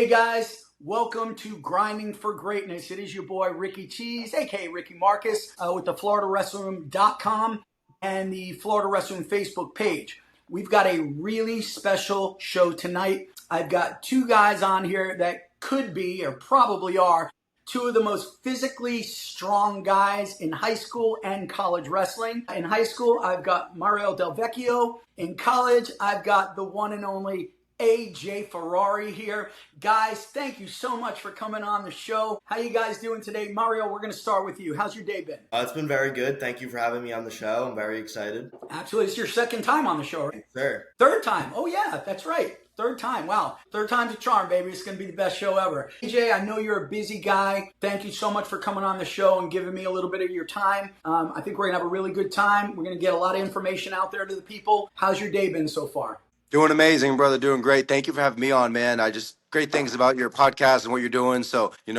Hey guys, welcome to Grinding for Greatness. It is your boy Ricky Cheese, aka Ricky Marcus, with the FloridaWrestlingRoom.com and the Florida Wrestling Facebook page. We've got a really special show tonight. I've got two guys on here that could be, or probably are, two of the most physically strong guys in high school and college wrestling. In high school, I've got Mario Del Vecchio. In college, I've got the one and only AJ Ferrari here. Guys, thank you so much for coming on the show. How you guys doing today? Mario, we're going to start with you. How's your day been? It's been very good. Thank you for having me on the show. I'm very excited. Absolutely. It's your second time on the show, right? Sure. Third time. Oh, yeah, that's right. Third time. Wow. Third time's a charm, baby. It's going to be the best show ever. AJ, I know you're a busy guy. Thank you so much for coming on the show and giving me a little bit of your time. I think we're going to have a really good time. We're going to get a lot of information out there to the people. How's your day been so far? Doing amazing, brother. Doing great. Thank you for having me on, man. Great things about your podcast and what you're doing. So, I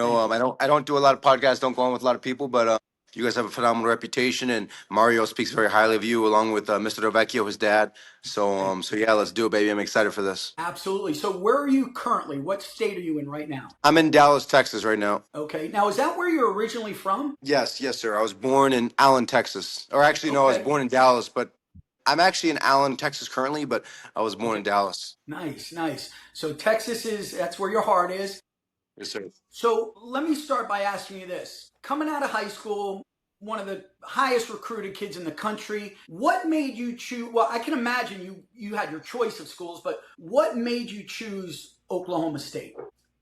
don't do a lot of podcasts, don't go on with a lot of people, but you guys have a phenomenal reputation, and Mario speaks very highly of you, along with Mr. Del Vecchio, his dad. So yeah, let's do it, baby. I'm excited for this. Absolutely. So where are you currently? What state are you in right now? I'm in Dallas, Texas right now. Okay. Now, is that where you're originally from? Yes, sir. I was born in Allen, Texas. Or actually, no, I was born in Dallas, but I'm actually in Allen, Texas currently, but I was born in Dallas. Nice. So Texas that's where your heart is. Yes, sir. So let me start by asking you this. Coming out of high school, one of the highest recruited kids in the country, what made you choose? Well, I can imagine you had your choice of schools, but what made you choose Oklahoma State?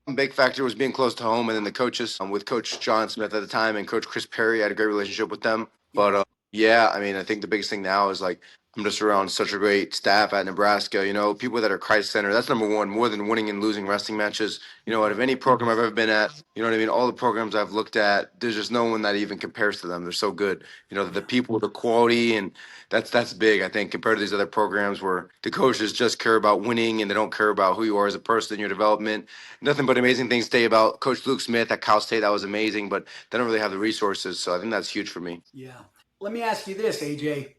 A big factor was being close to home, and then the coaches, with Coach John Smith at the time and Coach Chris Perry. I had a great relationship with them. But I think the biggest thing now is I'm just around such a great staff at Nebraska, people that are Christ-centered. That's number one, more than winning and losing wrestling matches. Out of any program I've ever been at, you know what I mean? All the programs I've looked at, there's just no one that even compares to them. They're so good. The people, the quality, and that's big, I think, compared to these other programs where the coaches just care about winning and they don't care about who you are as a person, your development. Nothing but amazing things to say about Coach Luke Smith at Cal State. That was amazing, but they don't really have the resources. So I think that's huge for me. Yeah. Let me ask you this, AJ.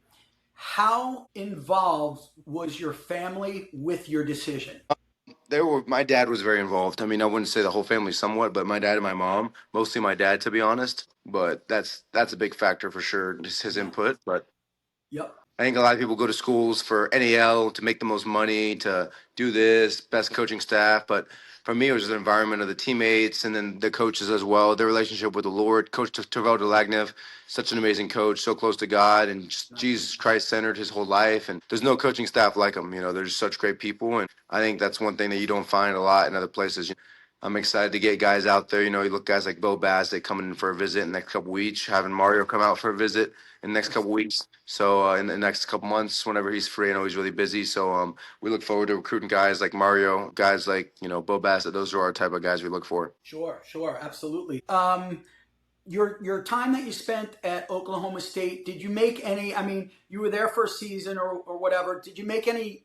How involved was your family with your decision? My dad was very involved. I wouldn't say the whole family somewhat, but my dad and my mom, mostly my dad, to be honest. But that's a big factor for sure, just his input. But yep. I think a lot of people go to schools for NAL to make the most money, to do this, best coaching staff. But for me, it was just the environment of the teammates and then the coaches as well, their relationship with the Lord. Coach Tervel Delagnev, such an amazing coach, so close to God and just Jesus Christ centered his whole life. And there's no coaching staff like him. They're just such great people. And I think that's one thing that you don't find a lot in other places. I'm excited to get guys out there. You look guys like Bo Bass, they coming in for a visit in the next couple weeks, having Mario come out for a visit in the next couple weeks. So in the next couple months, whenever he's free, I know he's really busy. So we look forward to recruiting guys like Mario, guys like, Bo Bass. Those are our type of guys we look for. Sure, absolutely. Your time that you spent at Oklahoma State, did you make any, you were there for a season or whatever, did you make any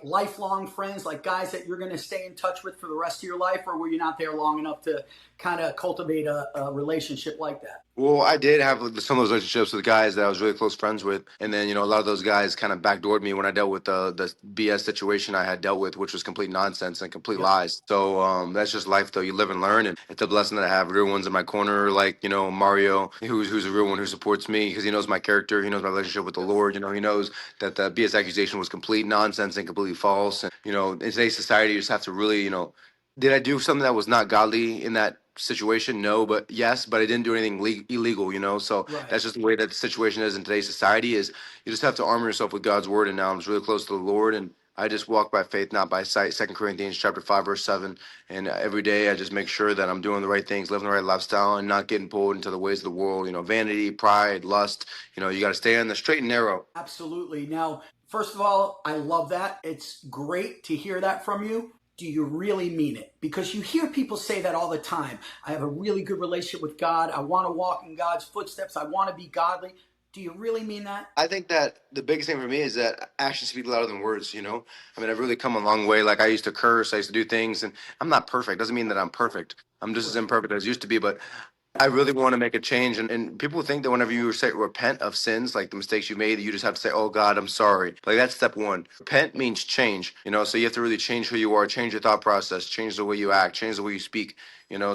lifelong friends, like guys that you're going to stay in touch with for the rest of your life, or were you not there long enough to kind of cultivate a relationship like that? Well, I did have some of those relationships with guys that I was really close friends with. And then, a lot of those guys kind of backdoored me when I dealt with the BS situation I had dealt with, which was complete nonsense and complete lies. So that's just life, though. You live and learn. And it's a blessing that I have real ones in my corner, like, Mario, who's a real one who supports me because he knows my character. He knows my relationship with the Lord. He knows that the BS accusation was complete nonsense and completely false. And, in today's society, you just have to really, did I do something that was not godly in that situation? No, but yes, but I didn't do anything illegal, so that's just the way that the situation is in today's society. Is you just have to armor yourself with God's word. And now I'm just really close to the Lord, and I just walk by faith, not by sight. 2 Corinthians chapter 5, verse 7. And every day I just make sure that I'm doing the right things, living the right lifestyle, and not getting pulled into the ways of the world, vanity, pride, lust. You got to stay on the straight and narrow. Absolutely. Now, first of all, I love that. It's great to hear that from you. Do you really mean it? Because you hear people say that all the time. I have a really good relationship with God. I want to walk in God's footsteps. I want to be godly. Do you really mean that? I think that the biggest thing for me is that actions speak louder than words, I've really come a long way. Like, I used to curse, I used to do things, and I'm not perfect. Doesn't mean that I'm perfect. I'm just as imperfect as I used to be, but I really want to make a change. And people think that whenever you say repent of sins, like the mistakes you made, you just have to say, oh God, I'm sorry. Like that's step one. Repent means change, so you have to really change who you are, change your thought process, change the way you act, change the way you speak,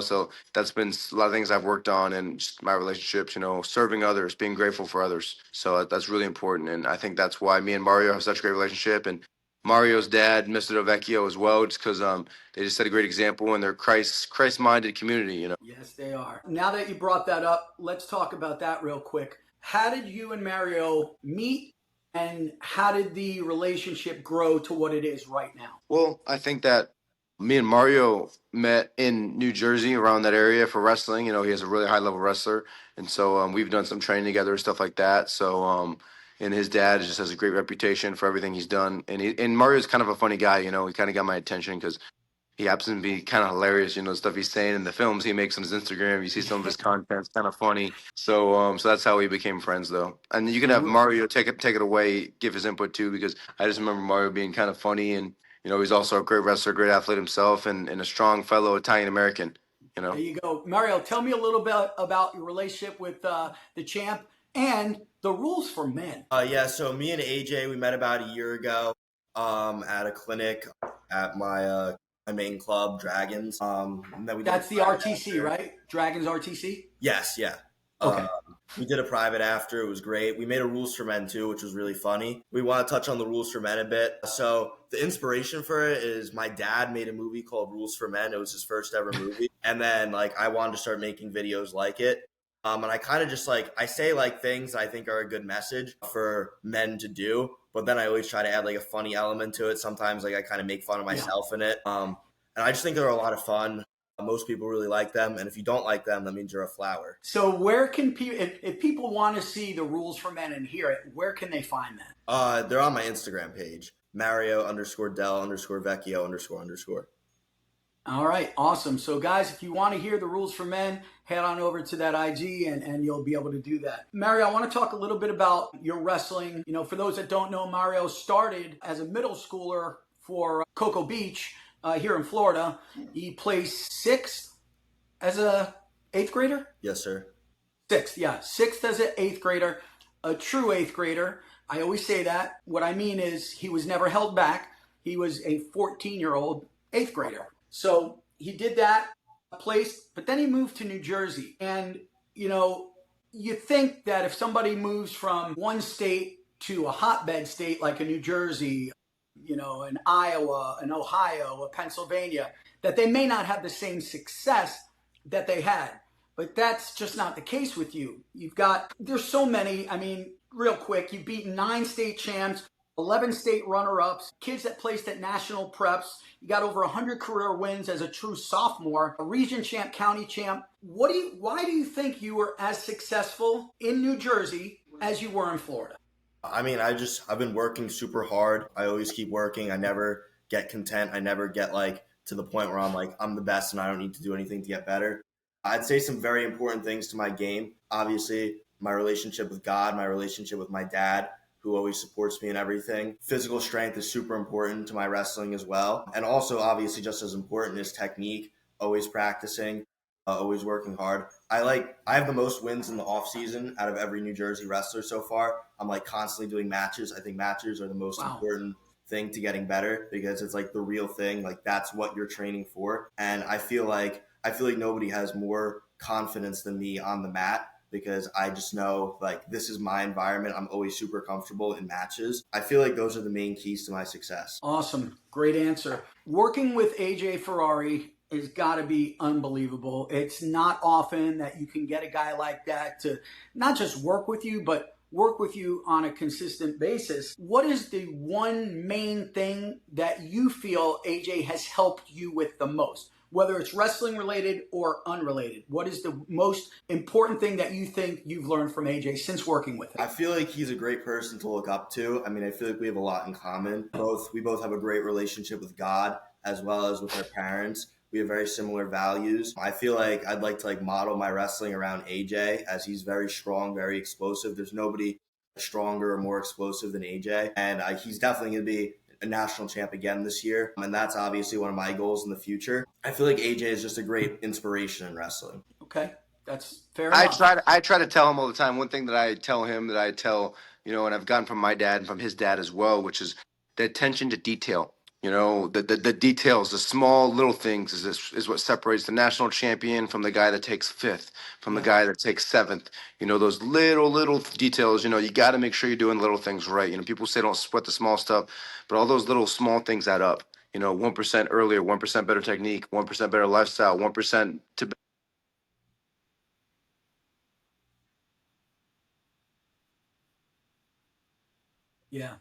so that's been a lot of things I've worked on and just my relationships, serving others, being grateful for others. So that's really important. And I think that's why me and Mario have such a great relationship. And Mario's dad, Mr. Vecchio as well, just because they just set a great example and they're Christ-minded community. Yes, they are. Now that you brought that up, let's talk about that real quick. How did you and Mario meet, and how did the relationship grow to what it is right now? Well, I think that me and Mario met in New Jersey around that area for wrestling. He has a really high level wrestler. And so we've done some training together and stuff like that. So, and his dad just has a great reputation for everything he's done. And Mario's kind of a funny guy. He kind of got my attention because he happens to be kind of hilarious, the stuff he's saying in the films he makes on his Instagram. You see some of his content; it's kind of funny. So that's how we became friends, though. And you can have Mario take it away, give his input too, because I just remember Mario being kind of funny, and he's also a great wrestler, great athlete himself, and a strong fellow Italian American. There you go, Mario. Tell me a little bit about your relationship with the champ and the rules for men. Yeah, so me and AJ, we met about a year ago at a clinic at my main club, Dragons. And then That's the RTC, right? Dragons RTC? Yes, yeah. Okay. We did a private after. It was great. We made a rules for men too, which was really funny. We want to touch on the rules for men a bit. So the inspiration for it is my dad made a movie called Rules for Men. It was his first ever movie. And then I wanted to start making videos like it. And I kind of just I say things I think are a good message for men to do, but then I always try to add a funny element to it. Sometimes I kind of make fun of myself in it. And I just think they're a lot of fun. Most people really like them, and if you don't like them, that means you're a flower. So where can people, if people want to see the rules for men and hear it, where can they find that? They're on my Instagram page, Mario_Del_Vecchio__. All right, awesome. So guys, if you want to hear the rules for men, head on over to that IG and you'll be able to do that. Mario, I want to talk a little bit about your wrestling. For those that don't know, Mario started as a middle schooler for Cocoa Beach here in Florida. He placed sixth as a eighth grader? Yes, sir. Sixth, yeah. Sixth as an eighth grader, a true eighth grader. I always say that. What I mean is he was never held back. He was a 14-year-old eighth grader. So he did that, placed, but then he moved to New Jersey. And, you think that if somebody moves from one state to a hotbed state like a New Jersey, an Iowa, an Ohio, a Pennsylvania, that they may not have the same success that they had. But that's just not the case with you. There's so many, real quick, you've beaten 9 state champs, 11 state runner-ups, kids that placed at national preps. You got over 100 career wins as a true sophomore, a region champ, county champ. Why do you think you were as successful in New Jersey as you were in Florida? I've been working super hard. I always keep working. I never get content. I never get to the point where I'm the best and I don't need to do anything to get better. I'd say some very important things to my game. Obviously, my relationship with God, my relationship with my dad, who always supports me in everything. Physical strength is super important to my wrestling as well. And also, obviously, just as important is technique, always practicing, always working hard. I have the most wins in the off season out of every New Jersey wrestler so far. I'm constantly doing matches. I think matches are the most important thing to getting better because it's the real thing. That's what you're training for. And I feel like nobody has more confidence than me on the mat because I just know this is my environment. I'm always super comfortable in matches. I feel like those are the main keys to my success. Awesome. Great answer. Working with AJ Ferrari has got to be unbelievable. It's not often that you can get a guy like that to not just work with you, but work with you on a consistent basis. What is the one main thing that you feel AJ has helped you with the most? Whether it's wrestling related or unrelated, what is the most important thing that you think you've learned from AJ since working with him? I feel like he's a great person to look up to. I feel like we have a lot in common. We both have a great relationship with God as well as with our parents. We have very similar values. I feel like I'd like to model my wrestling around AJ as he's very strong, very explosive. There's nobody stronger or more explosive than AJ. And he's definitely going to be a national champ again this year. And that's obviously one of my goals in the future. I feel like AJ is just a great inspiration in wrestling. Okay. That's fair enough. I try to tell him all the time. One thing that I tell him that I tell, and I've gotten from my dad and from his dad as well, which is the attention to detail. The details, the small little things is what separates the national champion from the guy that takes fifth, from the Yeah. guy that takes seventh. Those little details, you got to make sure you're doing little things right. People say don't sweat the small stuff, but all those little small things add up. 1% earlier, 1% better technique, 1% better lifestyle, 1% to Yeah.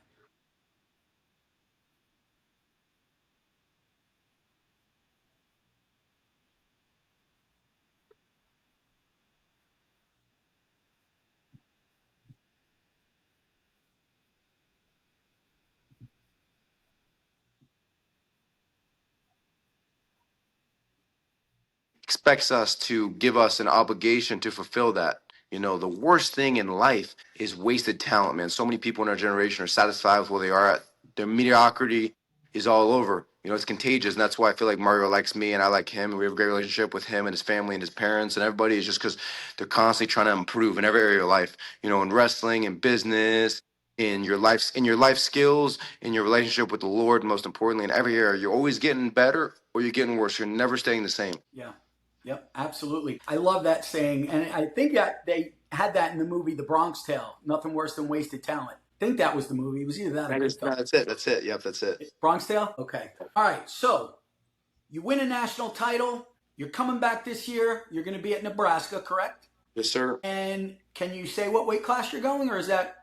expects us to give us an obligation to fulfill that. The worst thing in life is wasted talent, man. So many people in our generation are satisfied with where they are at. Their mediocrity is all over. It's contagious, and that's why I feel like Mario likes me and I like him, and we have a great relationship with him and his family and his parents and everybody. Is just because they're constantly trying to improve in every area of life. In wrestling, in business, in your life skills, in your relationship with the Lord, most importantly, in every area. You're always getting better or you're getting worse. You're never staying the same. Yeah. Yep, absolutely. I love that saying. And I think that they had that in the movie The Bronx Tale, nothing worse than wasted talent. I think that was the movie. It was either that or That is, no, Goodfellas. that's it. That's it. Yep, that's it. Bronx Tale? Okay. All right. So you win a national title. You're coming back this year. You're going to be at Nebraska, correct? Yes, sir. And can you say what weight class you're going, or is that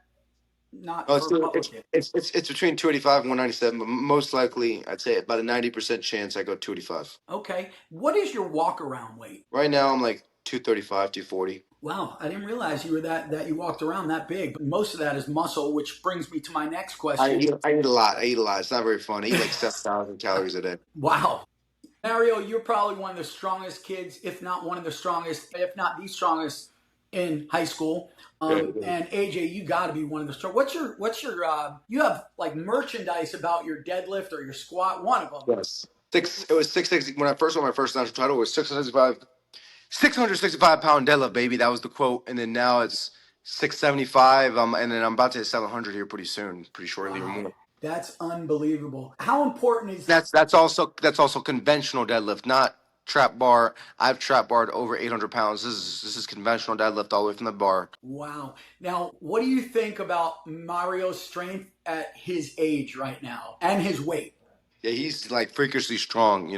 not Oh, for public yet? it's between 285 and 197, but most likely I'd say about a 90% chance I go 285. Okay. What is your walk around weight? Right now I'm like 235, 240. Wow, I didn't realize you were that you walked around that big. But most of that is muscle, which brings me to my next I question. eat, I eat a lot. I eat a lot. It's not very fun. I eat like 7,000 calories a day. Wow. Mario, you're probably one of the strongest kids, if not one of the strongest, if not the strongest in high school. Yeah. And AJ, you got to be one of the strong. You have like merchandise about your deadlift or your squat, one of them. Yes. It was 660 when I first won my first national title. It was 665 pound deadlift, baby. That was the quote. And then now it's 675. And then I'm about to hit 700 here pretty soon, pretty shortly or Wow, more. that's unbelievable. How important is That's also conventional deadlift, not trap bar. I've trap barred over 800 pounds. This is conventional deadlift all the way from the bar. Wow. Now, what do you think about Mario's strength at his age right now and his weight? Yeah, he's like freakishly strong.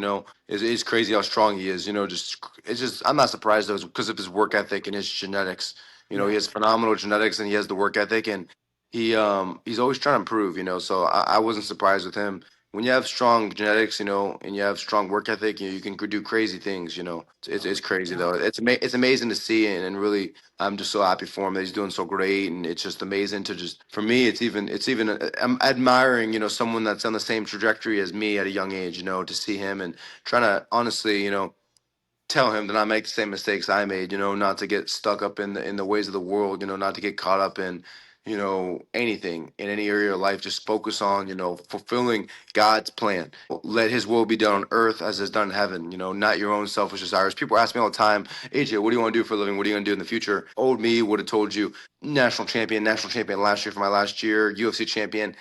It's crazy how strong he is. It's just I'm not surprised though because of his work ethic and his genetics. He Yeah, has phenomenal genetics and he has the work ethic and he's always trying to improve. So I wasn't surprised with him. When you have strong genetics, and you have strong work ethic, you can do crazy things. It's crazy yeah. though. It's amazing to see and really I'm just so happy for him that he's doing so great, and it's just amazing to just for me. It's even I'm admiring someone that's on the same trajectory as me at a young age. To see him and trying to honestly tell him to not make the same mistakes I made. Not to get stuck up in the ways of the world. Not to get caught up in anything in any area of life. Just focus on fulfilling God's plan. Let His will be done on earth as is done in heaven. Not your own selfish desires. People ask me all the time, AJ, what do you want to do for a living? What are you going to do in the future? Old me would have told you national champion last year for my last year, UFC champion,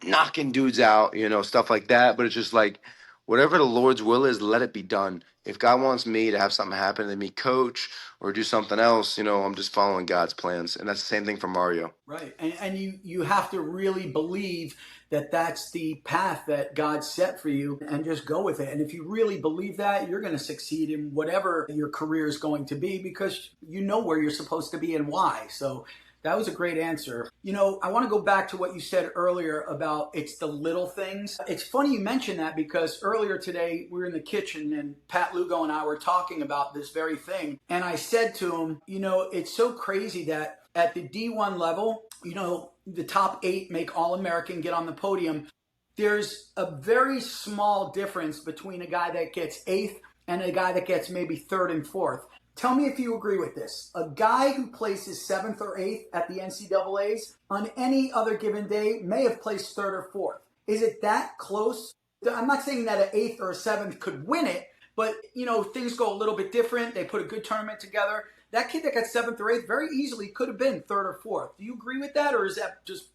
knocking dudes out, stuff like that. But it's just like whatever the Lord's will is, let it be done. If God wants me to have something happen to me, coach or do something else, I'm just following God's plans, and that's the same thing for Mario. Right. And you have to really believe that that's the path that God set for you and just go with it. And if you really believe that, you're going to succeed in whatever your career is going to be because you know where you're supposed to be and why. So that was a great answer. I want to go back to what you said earlier about it's the little things. It's funny you mentioned that because earlier today we were in the kitchen and Pat Lugo and I were talking about this very thing. And I said to him, it's so crazy that at the D1 level, the top 8 make All-American, get on the podium. There's a very small difference between a guy that gets 8th and a guy that gets maybe 3rd and 4th. Tell me if you agree with this. A guy who places 7th or 8th at the NCAAs on any other given day may have placed 3rd or 4th. Is it that close? I'm not saying that an 8th or a 7th could win it, but things go a little bit different. They put a good tournament together. that kid that got seventh or eighth very easily could have been third or fourth. Do you agree with that, or is that just?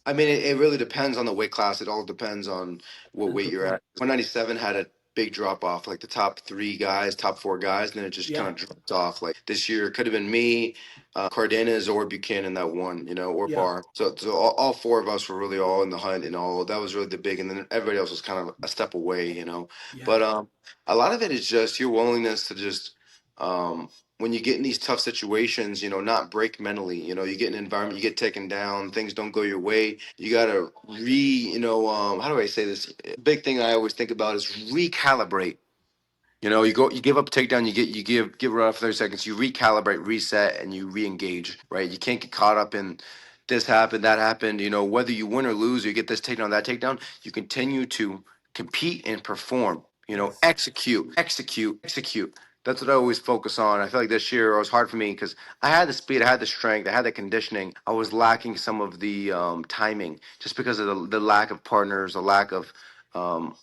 I mean, it really depends on the weight class. It all depends on what weight Good you're point. at. 197 had a big drop off, like the top three guys, top four guys, and then it just kind Yeah, of dropped off. Like this year, it could have been me, Cardenas, or Buchanan that won, or yeah, Barr. So all four of us were really all in the hunt, and all that was really the big. And then everybody else was kind of a step away. yeah. But a lot of it is just your willingness to just. When you get in these tough situations, not break mentally. You get in an environment, you get taken down, things don't go your way. You gotta how do I say this? Big thing I always think about is recalibrate. You give up a takedown, you give it off 30 seconds, you recalibrate, reset, and you re-engage. Right? You can't get caught up in this happened, that happened. Whether you win or lose, or you get this takedown, that takedown, you continue to compete and perform. Yes. Execute, execute, execute. That's what I always focus on. I feel like this year it was hard for me because I had the speed, I had the strength, I had the conditioning. I was lacking some of the timing just because of the lack of partners, the lack of um,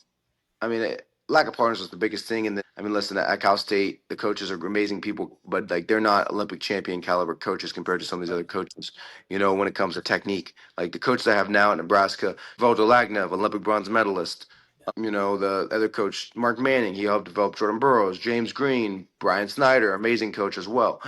I mean, lack of partners was the biggest thing. And then, I mean, listen, at Cal State, the coaches are amazing people, but like they're not Olympic champion caliber coaches compared to some of these other coaches. When it comes to technique, like the coaches I have now at Nebraska, Valdo Lagnev, Olympic bronze medalist. The other coach, Mark Manning, he helped develop Jordan Burroughs, James Green, Brian Snyder, amazing coach as well.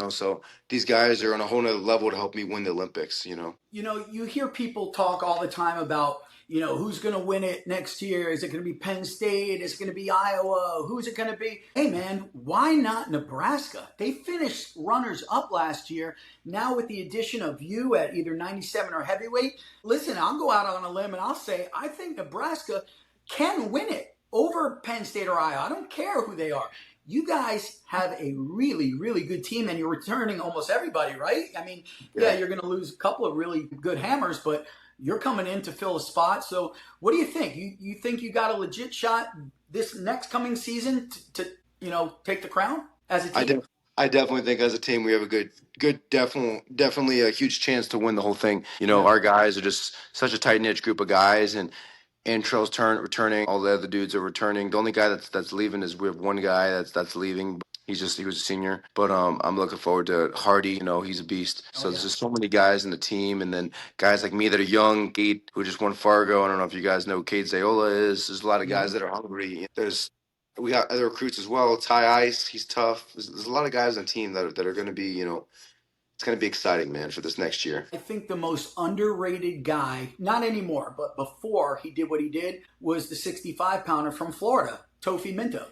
So these guys are on a whole nother level to help me win the Olympics. You hear people talk all the time about, who's going to win it next year. Is it going to be Penn State? Is it going to be Iowa? Who's it going to be? Hey, man, why not Nebraska? They finished runners up last year. Now with the addition of you at either 97 or heavyweight, listen, I'll go out on a limb and I'll say I think Nebraska can win it over Penn State or Iowa. I don't care who they are. You guys have a really, really good team, and you're returning almost everybody, right? I mean, yeah, you're going to lose a couple of really good hammers, but you're coming in to fill a spot. So what do you think? You think you got a legit shot this next coming season to take the crown as a team? I definitely think as a team we have a definitely a huge chance to win the whole thing. Yeah. Our guys are just such a tight knit group of guys, and Antrell's returning. All the other dudes are returning. The only guy that's leaving is we have one guy that's leaving. He was a senior, but I'm looking forward to Hardy. He's a beast. So there's just so many guys in the team, and then guys like me that are young. Cade, who just won Fargo. I don't know if you guys know who Cade Zayola is. There's a lot of guys that are hungry. We got other recruits as well. Ty Ice, he's tough. There's a lot of guys on the team that are going to be it's going to be exciting, man, for this next year. I think the most underrated guy, not anymore, but before he did what he did, was the 65 pounder from Florida, Tofi Minto.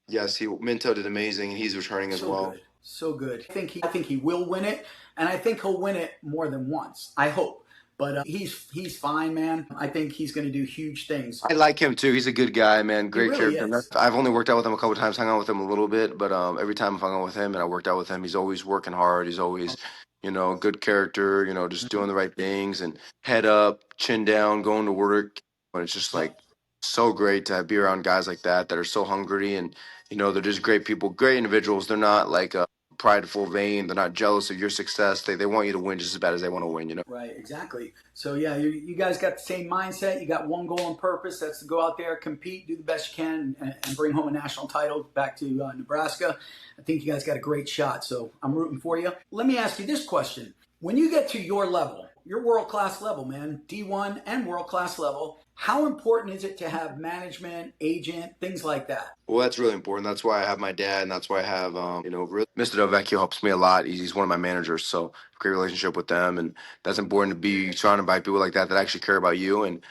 Yes, Minto did amazing, and he's returning as well. Good. So good. I think he will win it, and I think he'll win it more than once. I hope. But he's fine, man. I think he's going to do huge things. I like him too. He's a good guy, man. Great really character. is. I've only worked out with him a couple of times, hung out with him a little bit, but every time I've hung out with him and I worked out with him, he's always working hard. He's always, good character. Just doing the right things and head up, chin down, going to work. And it's just like so great to be around guys like that are so hungry and they're just great people, great individuals. They're not like prideful, vain. They're not jealous of your success. They want you to win just as bad as they want to win. Right, exactly. So yeah, you guys got the same mindset. You got one goal and purpose. That's to go out there, compete, do the best you can, and bring home a national title back to Nebraska. I think you guys got a great shot. So I'm rooting for you. Let me ask you this question: when you get to your level, your world-class level, man, D1 and world-class level, how important is it to have management, agent, things like that? Well, that's really important. That's why I have my dad, and that's why I have, Mr. Vecchio helps me a lot. He's one of my managers, so great relationship with them, and that's important to be surrounded by people like that actually care about you, and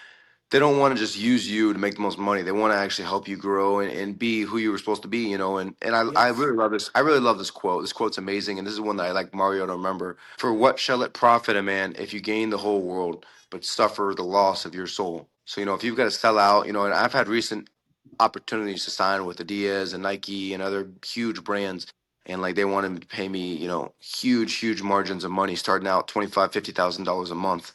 they don't want to just use you to make the most money. They want to actually help you grow and be who you were supposed to be, and I really love this. I really love this quote. This quote's amazing, and this is one that I like Mario to remember. For what shall it profit a man if you gain the whole world, but suffer the loss of your soul? So, if you've got to sell out, and I've had recent opportunities to sign with Adidas and Nike and other huge brands. And like they wanted to pay me, huge margins of money, starting out $25,000-$50,000 a month,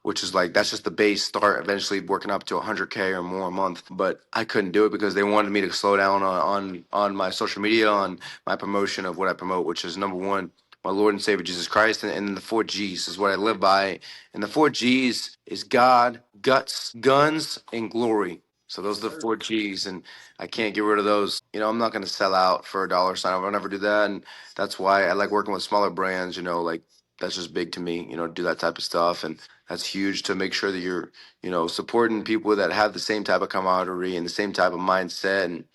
which is like that's just the base start. Eventually working up to 100K or more a month, but I couldn't do it because they wanted me to slow down on my social media, on my promotion of what I promote, which is number one, my Lord and Savior Jesus Christ, and the 4 G's is what I live by. And the 4 G's is God, guts, guns, and glory. So those are the 4 Gs, and I can't get rid of those. I'm not going to sell out for a dollar sign. I'll never do that, and that's why I like working with smaller brands. Like that's just big to me. Do that type of stuff, and that's huge to make sure that you're, supporting people that have the same type of camaraderie and the same type of mindset, and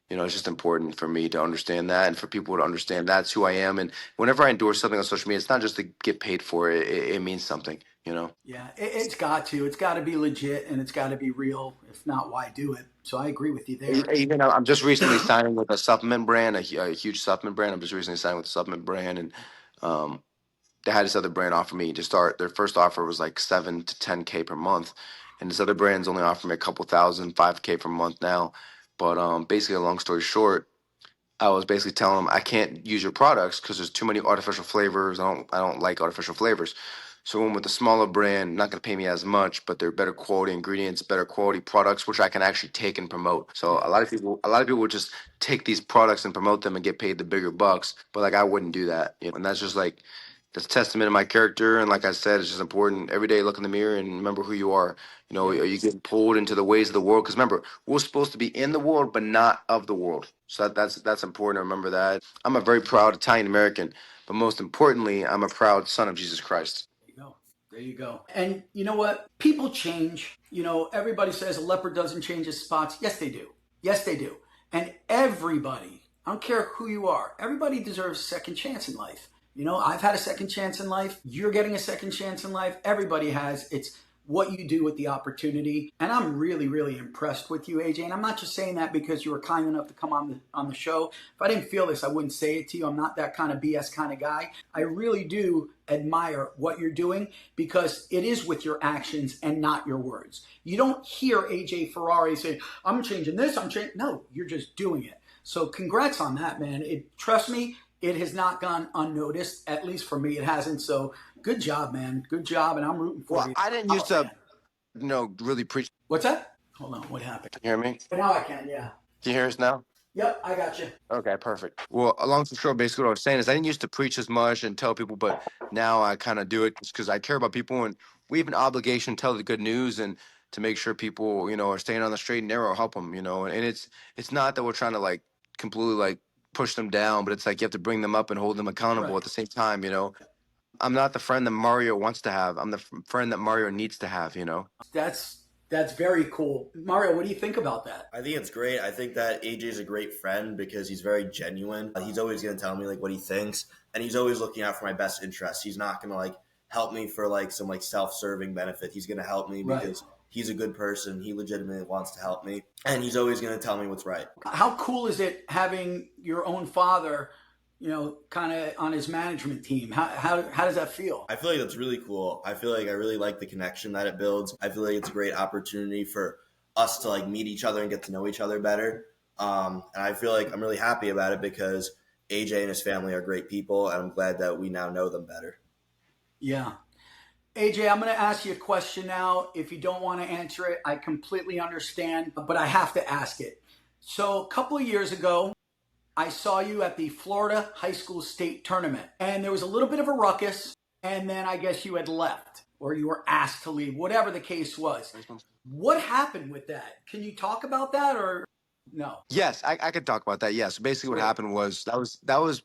it's just important for me to understand that, and for people to understand that's who I am. And whenever I endorse something on social media, it's not just to get paid for it. It means something. Yeah, it's got to. It's got to be legit and it's got to be real. If not, why do it? So I agree with you there. Even I'm just recently signing with a supplement brand, a huge supplement brand. I'm just recently signing with a supplement brand, and um, they had this other brand offer me to start. Their first offer was like 7 to 10K per month, and this other brand's only offering me a couple thousand, 5K per month now. But basically, a long story short, I was basically telling them I can't use your products because there's too many artificial flavors. I don't like artificial flavors. So I went with the smaller brand, not going to pay me as much, but they're better quality ingredients, better quality products, which I can actually take and promote. So a lot of people would just take these products and promote them and get paid the bigger bucks. But like I wouldn't do that, and that's just like that's a testament of my character. And like I said, it's just important every day look in the mirror and remember who you are. Are you getting pulled into the ways of the world? Because remember, we're supposed to be in the world, but not of the world. So that's important to remember that. I'm a very proud Italian American, but most importantly, I'm a proud son of Jesus Christ. There you go. There you go. And you know what? People change. Everybody says a leopard doesn't change his spots. Yes, they do. Yes, they do. And everybody, I don't care who you are, everybody deserves a second chance in life. I've had a second chance in life. You're getting a second chance in life. Everybody has. It's what you do with the opportunity. And I'm really, really impressed with you, AJ. And I'm not just saying that because you were kind enough to come on the show. If I didn't feel this, I wouldn't say it to you. I'm not that kind of BS kind of guy. I really do admire what you're doing because it is with your actions and not your words. You don't hear AJ Ferrari say, I'm changing this, I'm changing. No, you're just doing it. So congrats on that, man. Trust me, it has not gone unnoticed. At least for me, it hasn't. So good job, man. Good job. And I'm rooting for you. I didn't used to, really preach. What's that? Hold on. What happened? Can you hear me? Now I can, yeah. Can you hear us now? Yep, I got you. Okay, perfect. Well, along the short, basically what I was saying is I didn't used to preach as much and tell people, but now I kind of do it because I care about people, and we have an obligation to tell the good news and to make sure people, are staying on the straight and narrow, help them, and it's not that we're trying to like completely like push them down, but it's like you have to bring them up and hold them accountable at the same time. I'm not the friend that Mario wants to have. I'm the friend that Mario needs to have. That's very cool. Mario, what do you think about that? I think it's great. I think that AJ is a great friend because he's very genuine. He's always going to tell me like what he thinks, and he's always looking out for my best interests. He's not going to like help me for like some like self-serving benefit. He's going to help me because he's a good person. He legitimately wants to help me, and he's always going to tell me what's right. How cool is it having your own father, kind of on his management team? How does that feel? I feel like that's really cool. I feel like I really like the connection that it builds. I feel like it's a great opportunity for us to like meet each other and get to know each other better. And I feel like I'm really happy about it because AJ and his family are great people, and I'm glad that we now know them better. Yeah. AJ, I'm going to ask you a question now. If you don't want to answer it, I completely understand, but I have to ask it. So a couple of years ago, I saw you at the Florida High School State Tournament, and there was a little bit of a ruckus, and then I guess you had left, or you were asked to leave, whatever the case was. What happened with that? Can you talk about that, or no? Yes, I could talk about that. Yes, basically what happened was that was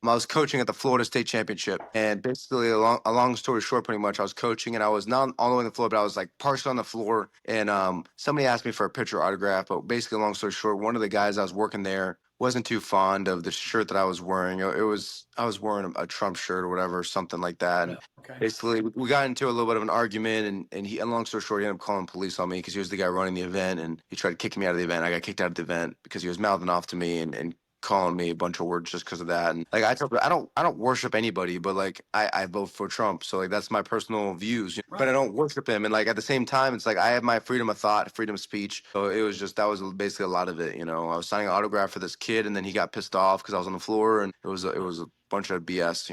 I was coaching at the Florida State Championship, and basically a long story short, pretty much I was coaching, and I was not all the way on the floor, but I was like partially on the floor, and somebody asked me for a picture autograph. But basically, long story short, one of the guys I was working there wasn't too fond of the shirt that I was wearing. I was wearing a Trump shirt or whatever, something like that. And basically, we got into a little bit of an argument, and long story short, he ended up calling police on me because he was the guy running the event, and he tried to kick me out of the event. I got kicked out of the event because he was mouthing off to me and calling me a bunch of words just because of that. And like I don't worship anybody, but like I vote for Trump, so like that's my personal views. But I don't worship him, and like at the same time, it's like I have my freedom of thought, freedom of speech. So it was just that was basically a lot of it. I was signing an autograph for this kid, and then he got pissed off because I was on the floor, and it was a bunch of BS.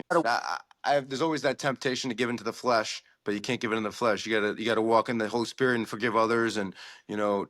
There's always that temptation to give into the flesh, but you can't give it in the flesh. You gotta walk in the Holy Spirit and forgive others, and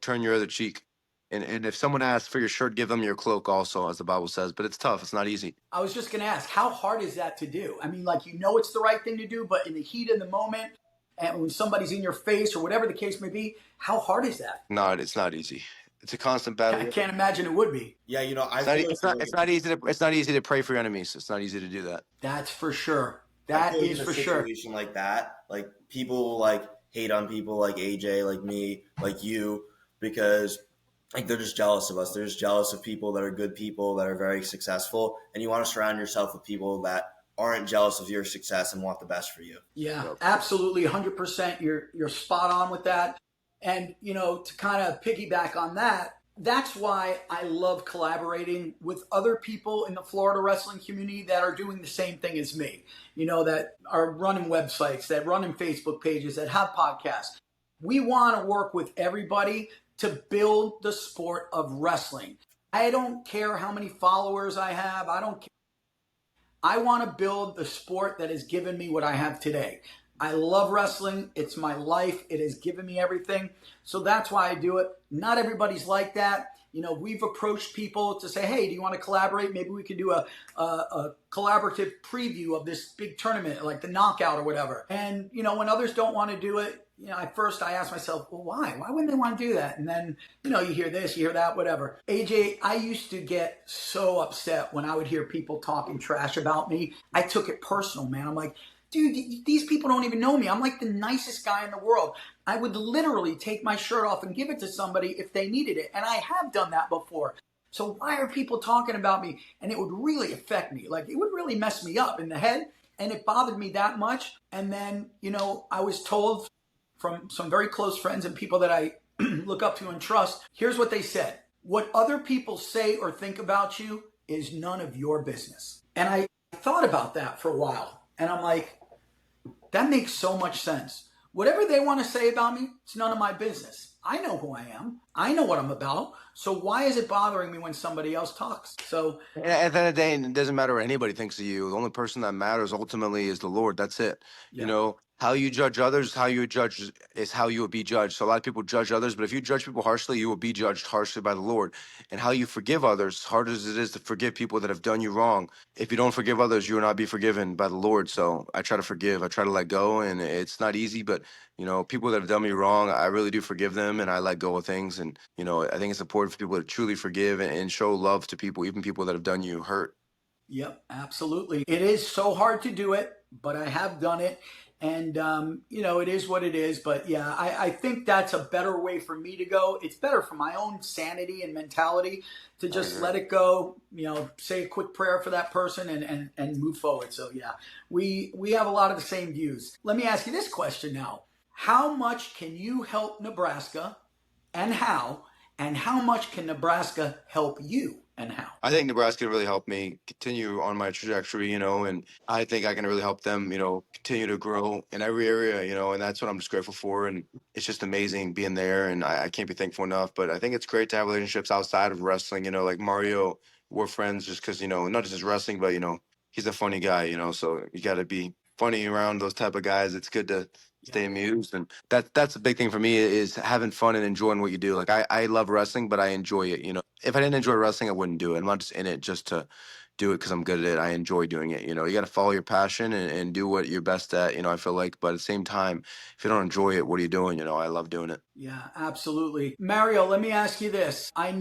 turn your other cheek. And if someone asks for your shirt, give them your cloak also, as the Bible says. But it's tough. It's not easy. I was just going to ask, how hard is that to do? I mean, like, it's the right thing to do, but in the heat of the moment, and when somebody's in your face or whatever the case may be, how hard is that? No, it's not easy. It's a constant I battle. can't imagine it would be. Yeah, I It's not, feel it's not, it's not easy to, it's not easy to pray for your enemies. It's not easy to do that. That's for sure. I That feel like is in a for sure. situation like that, like people like hate on people like AJ, like me, like you, because like they're just jealous of us. They're just jealous of people that are good people that are very successful, and you want to surround yourself with people that aren't jealous of your success and want the best for you. Yeah, Yep. absolutely, 100%. You're spot on with that. And to kind of piggyback on that, that's why I love collaborating with other people in the Florida wrestling community that are doing the same thing as me. That are running websites, that running Facebook pages, that have podcasts. We want to work with everybody to build the sport of wrestling. I don't care how many followers I have. I don't care. I want to build the sport that has given me what I have today. I love wrestling. It's my life. It has given me everything. So that's why I do it. Not everybody's like that. We've approached people to say, hey, do you want to collaborate? Maybe we could do a collaborative preview of this big tournament, like the knockout or whatever. And, when others don't want to do it, at first I ask myself, well, why? Why wouldn't they want to do that? And then, you hear this, you hear that, whatever. AJ, I used to get so upset when I would hear people talking trash about me. I took it personal, man. I'm like, dude, these people don't even know me. I'm like the nicest guy in the world. I would literally take my shirt off and give it to somebody if they needed it. And I have done that before. So why are people talking about me? And it would really affect me. Like, it would really mess me up in the head. And it bothered me that much. And then, I was told from some very close friends and people that I look up to and trust, here's what they said. What other people say or think about you is none of your business. And I thought about that for a while. And I'm like, that makes so much sense. Whatever they want to say about me, it's none of my business. I know who I am. I know what I'm about. So why is it bothering me when somebody else talks? So At the end of the day, it doesn't matter what anybody thinks of you. The only person that matters ultimately is the Lord. That's it. yeah, How you judge others, how you judge is how you will be judged. So a lot of people judge others, but if you judge people harshly, you will be judged harshly by the Lord. And how you forgive others, hard as it is to forgive people that have done you wrong, if you don't forgive others, you will not be forgiven by the Lord. So I try to forgive. I try to let go, and it's not easy, but people that have done me wrong, I really do forgive them, and I let go of things. And I think it's important for people to truly forgive and show love to people, even people that have done you hurt. yep, absolutely. It is so hard to do it, but I have done it. And, it is what it is. But yeah, I think that's a better way for me to go. It's better for my own sanity and mentality to just let it go, say a quick prayer for that person and move forward. So yeah, we have a lot of the same views. Let me ask you this question now. How much can you help Nebraska and how much can Nebraska help you and how? I think Nebraska really helped me continue on my trajectory, and I think I can really help them, continue to grow in every area, and that's what I'm just grateful for. And it's just amazing being there, and I can't be thankful enough. But I think it's great to have relationships outside of wrestling, like Mario, we're friends just because, not just his wrestling, but, he's a funny guy, so you got to be funny around those type of guys. It's good to stay amused, and that's a big thing for me is having fun and enjoying what you do. Like I love wrestling, but I enjoy it. If I didn't enjoy wrestling, I wouldn't do it. I'm not just in it just to do it because I'm good at it. I enjoy doing it. You got to follow your passion and do what you're best at. I feel like, but at the same time, if you don't enjoy it, what are you doing? I love doing it. Yeah, absolutely. Mario, let me ask you this. I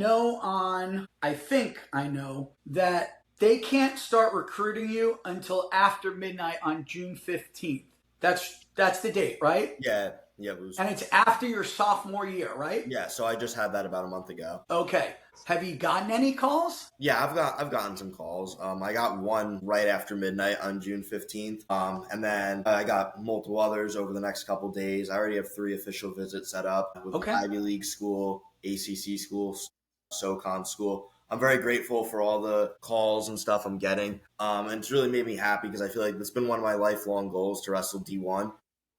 think I know that they can't start recruiting you until after midnight on June 15th. That's the date, right? Yeah. And it's after your sophomore year, right? Yeah, so I just had that about a month ago. Okay. Have you gotten any calls? Yeah, I've gotten some calls. I got one right after midnight on June 15th. And then I got multiple others over the next couple days. I already have 3 official visits set up with Ivy League school, ACC school, SoCon school. I'm very grateful for all the calls and stuff I'm getting. And it's really made me happy because I feel like it's been one of my lifelong goals to wrestle D1.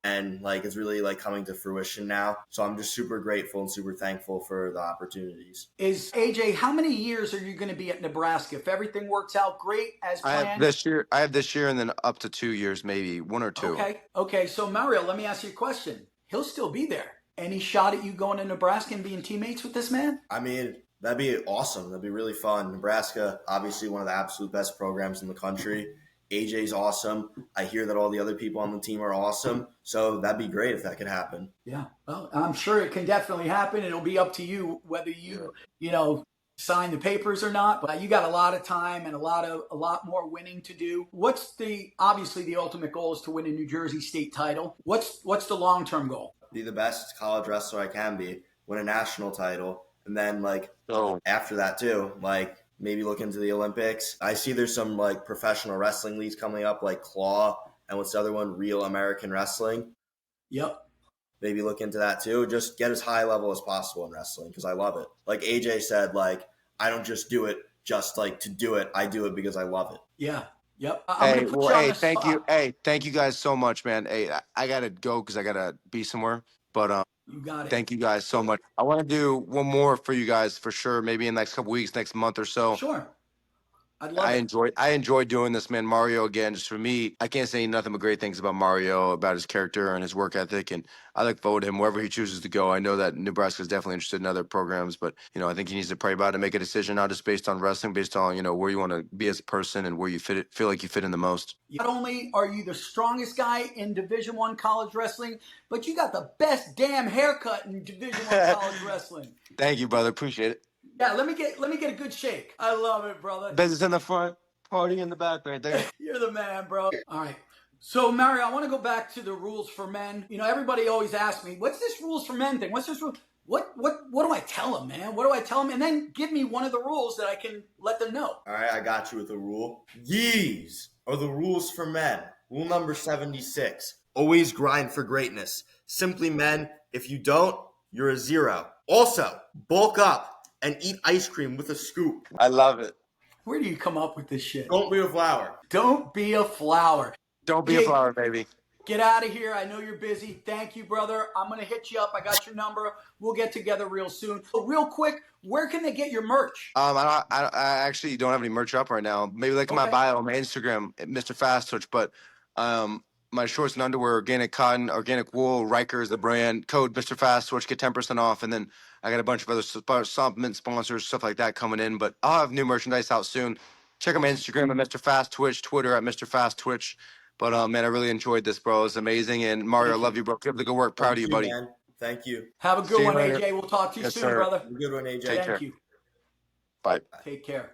And it's really coming to fruition now. So I'm just super grateful and super thankful for the opportunities. Is AJ, how many years are you going to be at Nebraska? If everything works out great as planned? I have this year and then up to 2 years, maybe 1 or 2. Okay. So Mario, let me ask you a question. He'll still be there. Any shot at you going to Nebraska and being teammates with this man? I mean, that'd be awesome. That'd be really fun. Nebraska, obviously one of the absolute best programs in the country. AJ's awesome. I hear that all the other people on the team are awesome. So that'd be great if that could happen. Yeah, well, I'm sure it can definitely happen. It'll be up to you whether you know, sign the papers or not. But you got a lot of time and a lot more winning to do. What's obviously the ultimate goal is to win a New Jersey state title. What's the long-term goal? Be the best college wrestler I can be, win a national title, and then after that too, maybe look into the Olympics. I see there's some professional wrestling leagues coming up, like Claw, and what's the other one? Real American Wrestling. Yep. Maybe look into that too. Just get as high level as possible in wrestling because I love it. Like AJ said, I don't just do it just to do it. I do it because I love it. Yeah. Yep. I'm gonna put you on the thank you. spot. Hey, thank you guys so much, man. Hey, I gotta go because I gotta be somewhere. But You got it. thank you guys so much. I want to do one more for you guys for sure. Maybe in the next couple weeks, next month or so. Sure. I'd love it. I enjoy doing this, man. Mario, again, just for me, I can't say nothing but great things about Mario, about his character and his work ethic, and I look forward to him wherever he chooses to go. I know that Nebraska is definitely interested in other programs, but I think he needs to pray about it and make a decision, not just based on wrestling, based on where you want to be as a person and where you feel like you fit in the most. Not only are you the strongest guy in Division I college wrestling, but you got the best damn haircut in Division I college wrestling. Thank you, brother. Appreciate it. Yeah, let me get a good shake. I love it, brother. Business in the front, party in the back right there. You're the man, bro. All right. So, Mario, I want to go back to the rules for men. Everybody always asks me, what's this rules for men thing? What's this rule? What do I tell them, man? What do I tell them? And then give me one of the rules that I can let them know. All right, I got you with a rule. These are the rules for men. Rule number 76. Always grind for greatness. Simply men, if you don't, you're a zero. Also, bulk up and eat ice cream with a scoop. I love it. Where do you come up with this shit? Don't be a flower. Don't be a flower. Don't be a flower, baby. Get out of here. I know you're busy. Thank you, brother. I'm going to hit you up. I got your number. We'll get together real soon. So real quick, where can they get your merch? I actually don't have any merch up right now. Maybe look at my bio on my Instagram, Mr. Fast Twitch. But my shorts and underwear, organic cotton, organic wool, Riker is the brand. Code Mr. Fast Twitch, get 10% off. And then I got a bunch of other supplement sponsors, stuff like that coming in. But I'll have new merchandise out soon. Check out my Instagram at Mr. Fast Twitch, Twitter at Mr. Fast Twitch. But man, I really enjoyed this, bro. It's amazing. And Mario, I love you, bro. Keep up the good work. Proud of you, buddy. Man. Thank you. Have a good one, AJ. We'll talk to you soon, sir. brother. Have a good one, AJ. Thank you. Bye. Take care.